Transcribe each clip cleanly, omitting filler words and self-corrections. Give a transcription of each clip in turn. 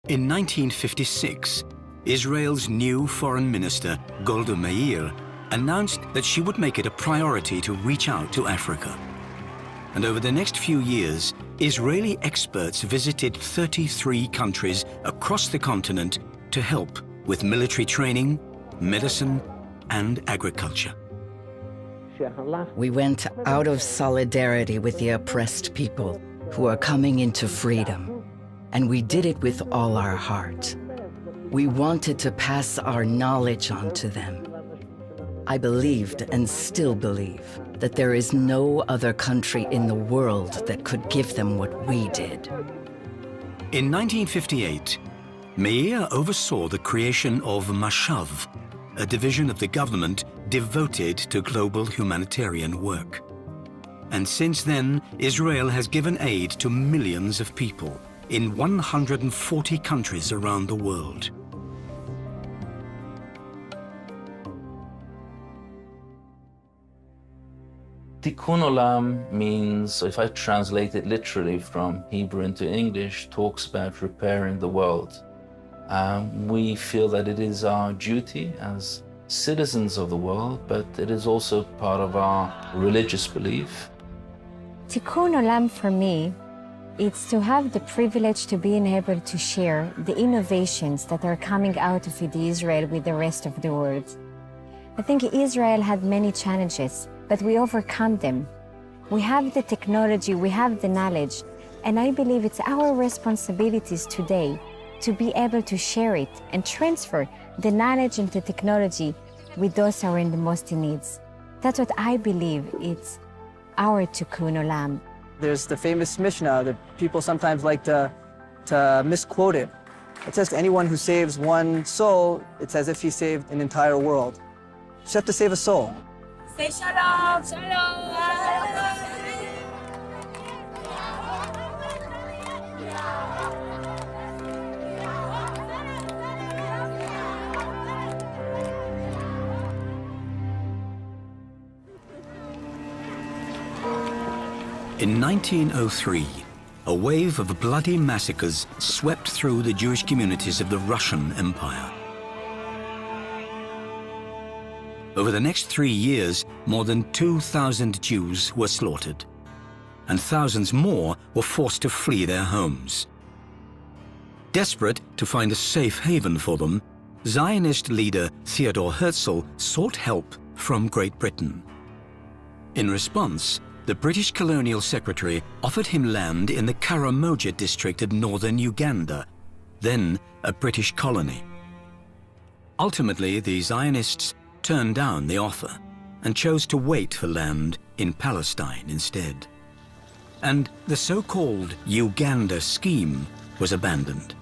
In 1956, Israel's new foreign minister, Golda Meir, announced that she would make it a priority to reach out to Africa. And over the next few years, Israeli experts visited 33 countries across the continent to help with military training, medicine, and agriculture. We went out of solidarity with the oppressed people who are coming into freedom, and we did it with all our heart. We wanted to pass our knowledge on to them. I believed and still believe that there is no other country in the world that could give them what we did. In 1958, Meir oversaw the creation of Mashav, a division of the government devoted to global humanitarian work. And since then, Israel has given aid to millions of people in 140 countries around the world. Tikkun olam means, if I translate it literally from Hebrew into English, talks about repairing the world. We feel that it is our duty as citizens of the world, but it is also part of our religious belief. Tikkun olam for me, it's to have the privilege to being able to share the innovations that are coming out of Israel with the rest of the world. I think Israel had many challenges, but we overcome them. We have the technology, we have the knowledge, and I believe it's our responsibilities today to be able to share it and transfer the knowledge and the technology with those who are in the most in needs. That's what I believe it's our tikkun olam. There's the famous Mishnah that people sometimes like to misquote it. It says to anyone who saves one soul, it's as if he saved an entire world. You just have to save a soul. Say shalom, shalom. In 1903, a wave of bloody massacres swept through the Jewish communities of the Russian Empire. Over the next 3 years, more than 2,000 Jews were slaughtered, and thousands more were forced to flee their homes. Desperate to find a safe haven for them, Zionist leader Theodor Herzl sought help from Great Britain. In response, the British colonial secretary offered him land in the Karamoja District of northern Uganda, then a British colony. Ultimately, the Zionists turned down the offer and chose to wait for land in Palestine instead. And the so-called Uganda scheme was abandoned.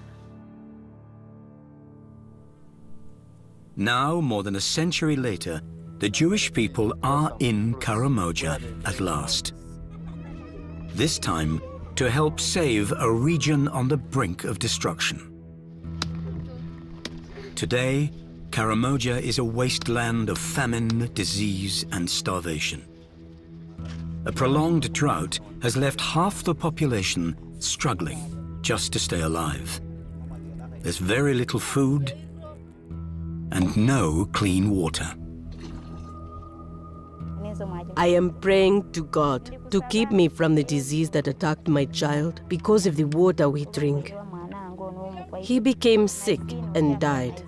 Now, more than a century later, the Jewish people are in Karamoja at last. This time, to help save a region on the brink of destruction. Today, Karamoja is a wasteland of famine, disease, and starvation. A prolonged drought has left half the population struggling just to stay alive. There's very little food and no clean water. I am praying to God to keep me from the disease that attacked my child because of the water we drink. He became sick and died.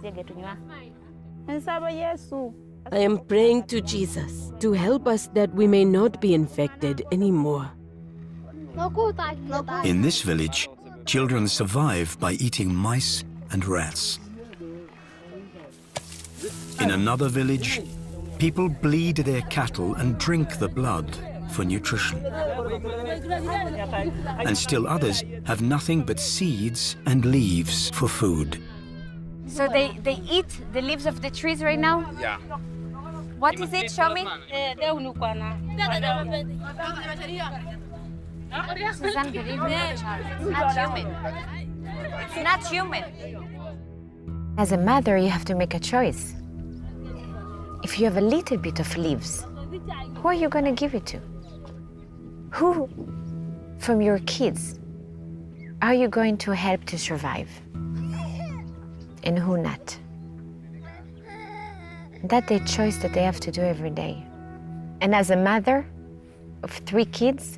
I am praying to Jesus to help us that we may not be infected anymore. In this village, children survive by eating mice and rats. In another village, people bleed their cattle and drink the blood for nutrition. And still others have nothing but seeds and leaves for food. So they eat the leaves of the trees right now? Yeah. What is it? Show me. Suzanne, believe me, it's not human. It's not human. As a mother, you have to make a choice. If you have a little bit of leaves, who are you going to give it to? Who from your kids are you going to help to survive? and who not. That's the choice that they have to do every day. And as a mother of 3 kids,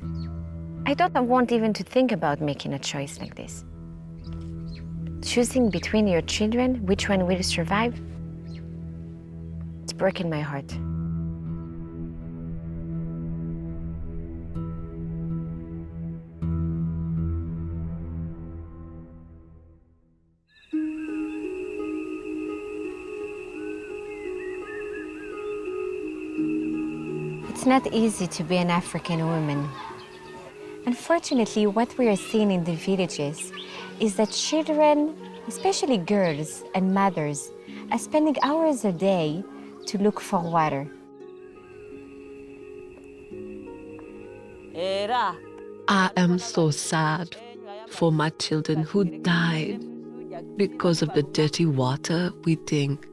I don't want even to think about making a choice like this. Choosing between your children, which one will survive, it's breaking my heart. It's not easy to be an African woman. Unfortunately, what we are seeing in the villages is that children, especially girls and mothers, are spending hours a day to look for water. I am so sad for my children who died because of the dirty water we drink.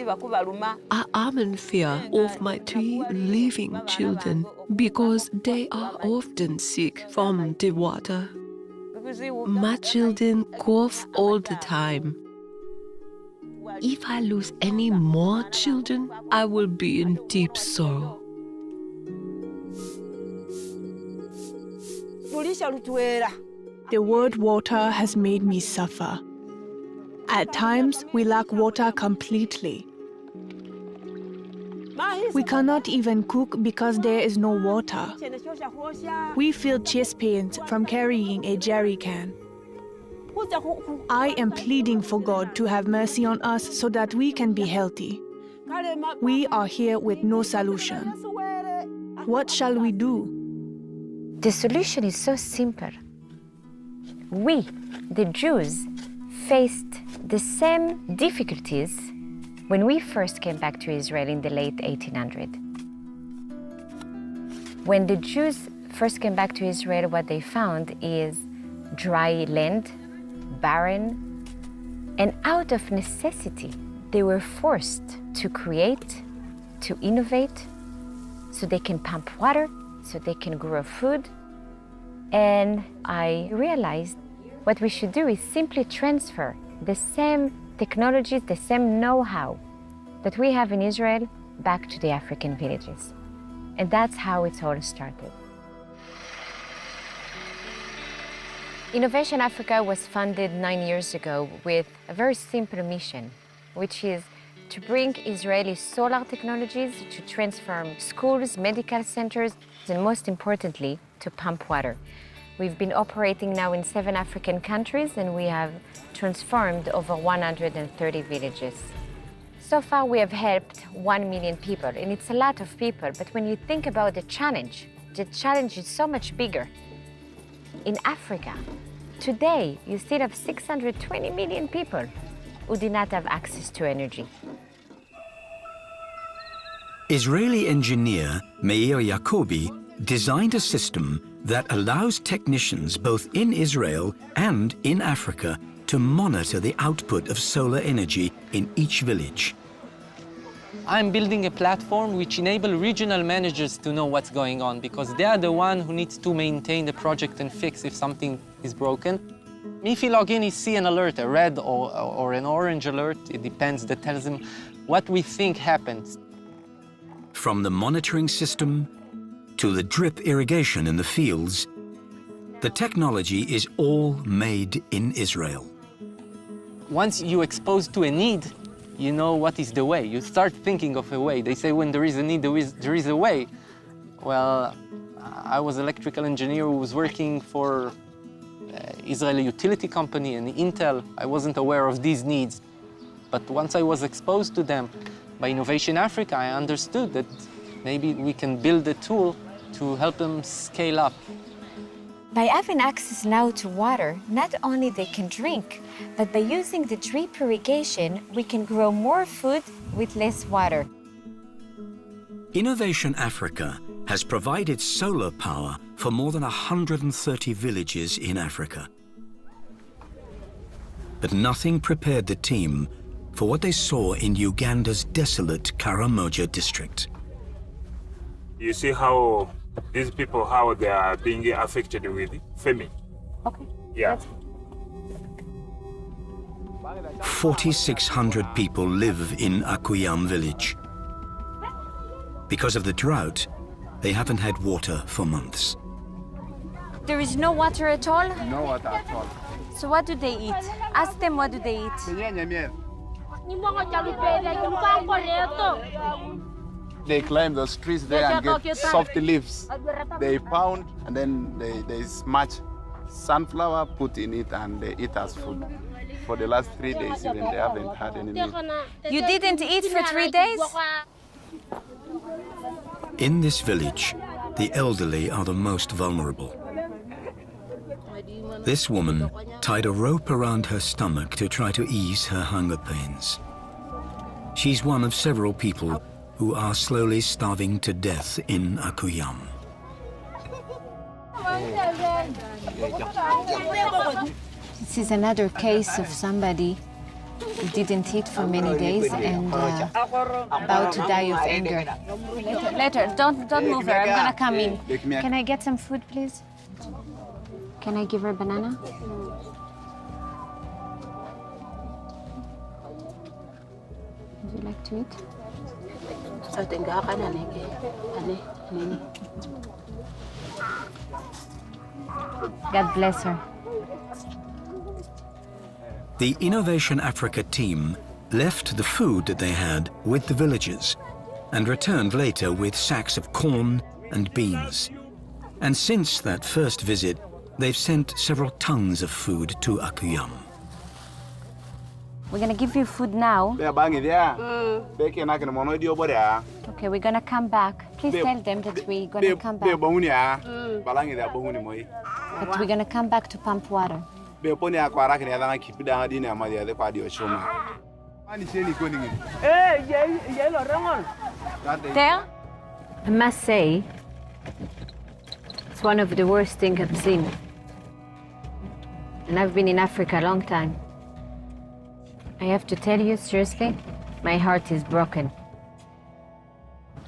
I am in fear of my 3 living children because they are often sick from the water. My children cough all the time. If I lose any more children, I will be in deep sorrow. The word water has made me suffer. At times, we lack water completely. We cannot even cook because there is no water. We feel chest pains from carrying a jerry can. I am pleading for God to have mercy on us so that we can be healthy. We are here with no solution. What shall we do? The solution is so simple. We, the Jews, faced the same difficulties when we first came back to Israel in the late 1800s. When the Jews first came back to Israel, what they found is dry land, barren, and out of necessity, they were forced to create, to innovate, so they can pump water, so they can grow food. And I realized what we should do is simply transfer the same technologies, the same know-how that we have in Israel back to the African villages. And that's how it all started. Innovation Africa was funded 9 years ago with a very simple mission, which is to bring Israeli solar technologies to transform schools, medical centers, and most importantly, to pump water. We've been operating now in 7 African countries, and we have transformed over 130 villages. So far, we have helped 1 million people, and it's a lot of people, but when you think about the challenge is so much bigger. In Africa, today, you still have 620 million people who do not have access to energy. Israeli engineer Meir Yacobi designed a system that allows technicians both in Israel and in Africa to monitor the output of solar energy in each village. I'm building a platform which enables regional managers to know what's going on, because they are the one who needs to maintain the project and fix if something is broken. If you log in, you see an alert, a red or an orange alert, it depends, that tells them what we think happens. From the monitoring system to the drip irrigation in the fields, the technology is all made in Israel. Once you're exposed to a need, you know what is the way. You start thinking of a way. They say when there is a need, there is a way. Well, I was an electrical engineer who was working for Israeli utility company and Intel. I wasn't aware of these needs. But once I was exposed to them by Innovation Africa, I understood that maybe we can build a tool to help them scale up. By having access now to water, not only they can drink, but by using the drip irrigation, we can grow more food with less water. Innovation Africa has provided solar power for more than 130 villages in Africa. But nothing prepared the team for what they saw in Uganda's desolate Karamoja District. You see how these people, how they are being affected with famine. Okay. Yeah. 4,600 people live in Akuyam village. Because of the drought, they haven't had water for months. There is no water at all? No water at all. So what do they eat? Ask them what do they eat? They climb those trees there and get soft leaves. They pound and then they smash sunflower, put in it, and they eat as food. For the last 3 days even, they haven't had any meat. You didn't eat for 3 days? In this village, the elderly are the most vulnerable. This woman tied a rope around her stomach to try to ease her hunger pains. She's one of several people who are slowly starving to death in Akuyam. This is another case of somebody who didn't eat for many days and about to die of anger. Later, don't move her, I'm gonna come in. Can I get some food, please? Can I give her a banana? Would you like to eat? God bless her. The Innovation Africa team left the food that they had with the villagers and returned later with sacks of corn and beans. And since that first visit, they've sent several tons of food to Akuyam. We're gonna give you food now. Okay, we're gonna come back. Please tell them that we're gonna come back. But we're gonna come back to pump water. There, I must say, it's one of the worst things I've seen. And I've been in Africa a long time. I have to tell you, seriously, my heart is broken.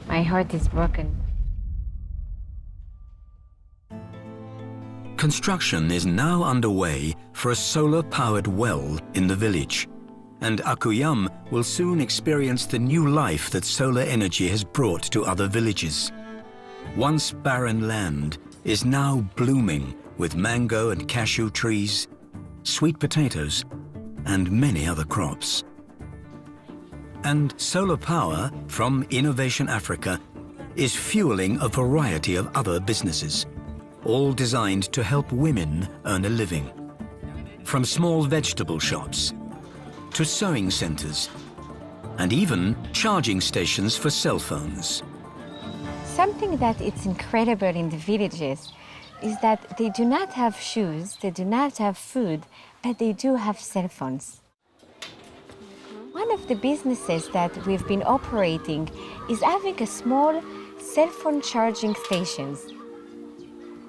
My heart is broken. Construction is now underway for a solar-powered well in the village, and Akuyam will soon experience the new life that solar energy has brought to other villages. Once barren land is now blooming with mango and cashew trees, sweet potatoes, and many other crops. And solar power from Innovation Africa is fueling a variety of other businesses, all designed to help women earn a living. From small vegetable shops to sewing centers and even charging stations for cell phones. Something that is incredible in the villages is that they do not have shoes, they do not have food, but they do have cell phones. One of the businesses that we've been operating is having a small cell phone charging stations.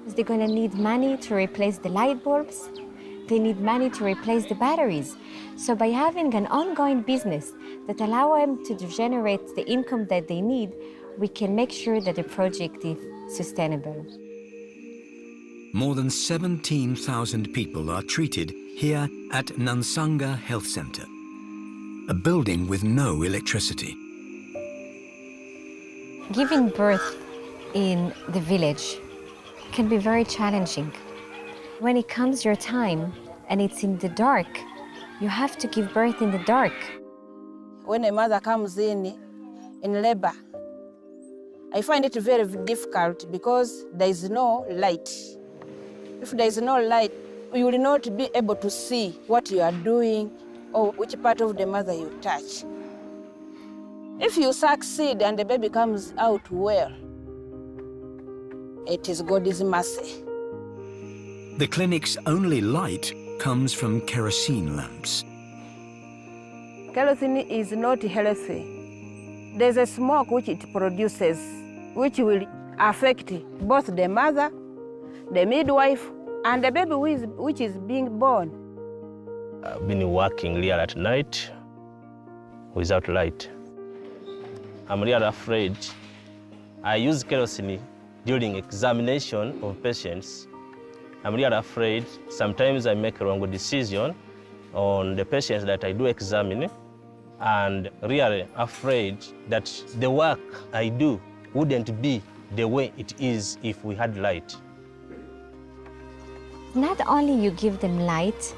They're going to need money to replace the light bulbs. They need money to replace the batteries. So by having an ongoing business that allow them to generate the income that they need, we can make sure that the project is sustainable. More than 17,000 people are treated here at Nansanga Health Center, a building with no electricity. Giving birth in the village can be very challenging. When it comes your time and it's in the dark, you have to give birth in the dark. When a mother comes in labor, I find it very difficult because there is no light. If there is no light, you will not be able to see what you are doing or which part of the mother you touch. If you succeed and the baby comes out well, it is God's mercy. The clinic's only light comes from kerosene lamps. Kerosene is not healthy. There's a smoke which it produces, which will affect both the mother, the midwife, and the baby which is being born. I've been working here at night without light. I'm really afraid. I use kerosene during examination of patients I'm really afraid. Sometimes I make a wrong decision on the patients that I do examine, and really afraid that the work I do wouldn't be the way it is if we had light. Not only you give them light,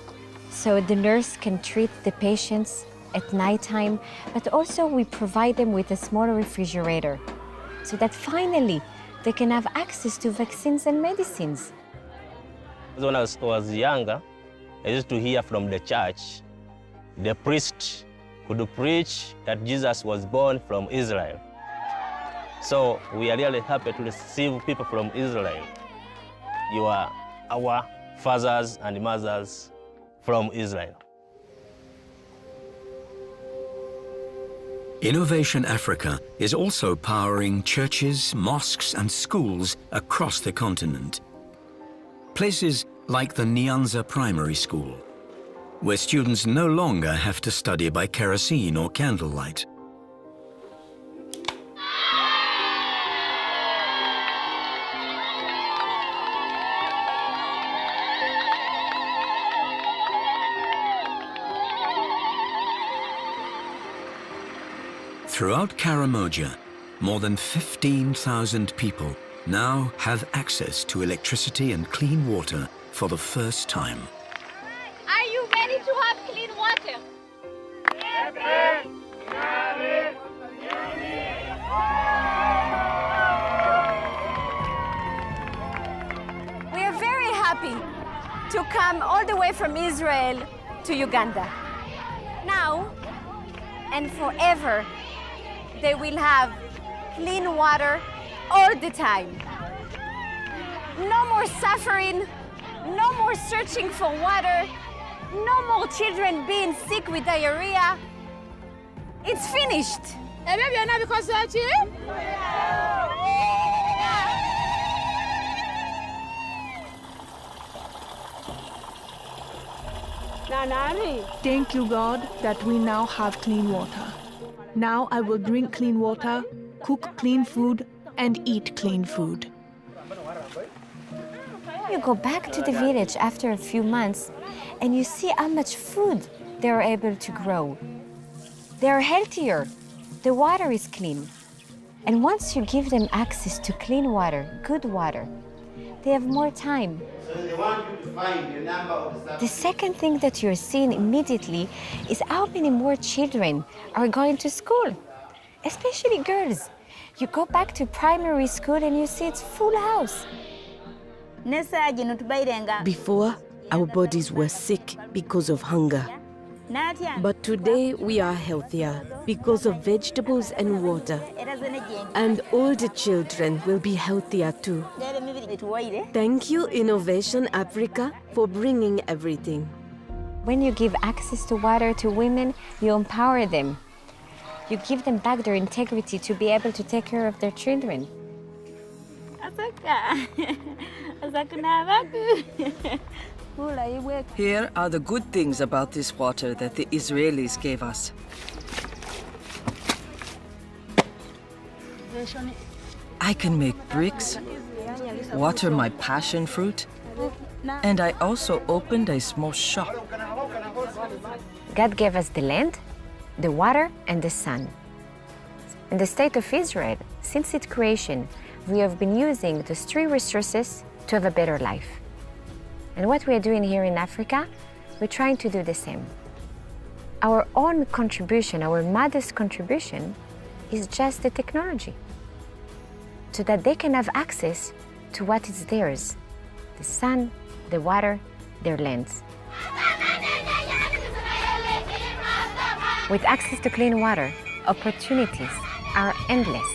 so the nurse can treat the patients at nighttime, but also we provide them with a small refrigerator, so that finally they can have access to vaccines and medicines. When I was younger, I used to hear from the church, the priest could preach that Jesus was born from Israel. So we are really happy to receive people from Israel. You are our fathers and mothers from Israel. Innovation Africa is also powering churches, mosques and schools across the continent. Places like the Nyanza Primary School, where students no longer have to study by kerosene or candlelight. Throughout Karamoja, more than 15,000 people now have access to electricity and clean water for the first time. Are you ready to have clean water? We are very happy to come all the way from Israel to Uganda. Now and forever, they will have clean water all the time. No more suffering, no more searching for water, no more children being sick with diarrhea. It's finished. Thank you, God, that we now have clean water. Now I will drink clean water, cook clean food, and eat clean food. You go back to the village after a few months and you see how much food they are able to grow. They are healthier. The water is clean. And once you give them access to clean water, good water, they have more time. The second thing that you're seeing immediately is how many more children are going to school, especially girls. You go back to primary school and you see it's full house. Before, our bodies were sick because of hunger. But today we are healthier because of vegetables and water. And all the children will be healthier too. Thank you, Innovation Africa, for bringing everything. When you give access to water to women, you empower them. You give them back their integrity to be able to take care of their children. Here are the good things about this water that the Israelis gave us. I can make bricks, water my passion fruit, and I also opened a small shop. God gave us the land, the water, and the sun. In the state of Israel, since its creation, we have been using those three resources to have a better life. And what we are doing here in Africa, we're trying to do the same. Our own contribution, our modest contribution, is just the technology, so that they can have access to what is theirs, the sun, the water, their lands. With access to clean water, opportunities are endless.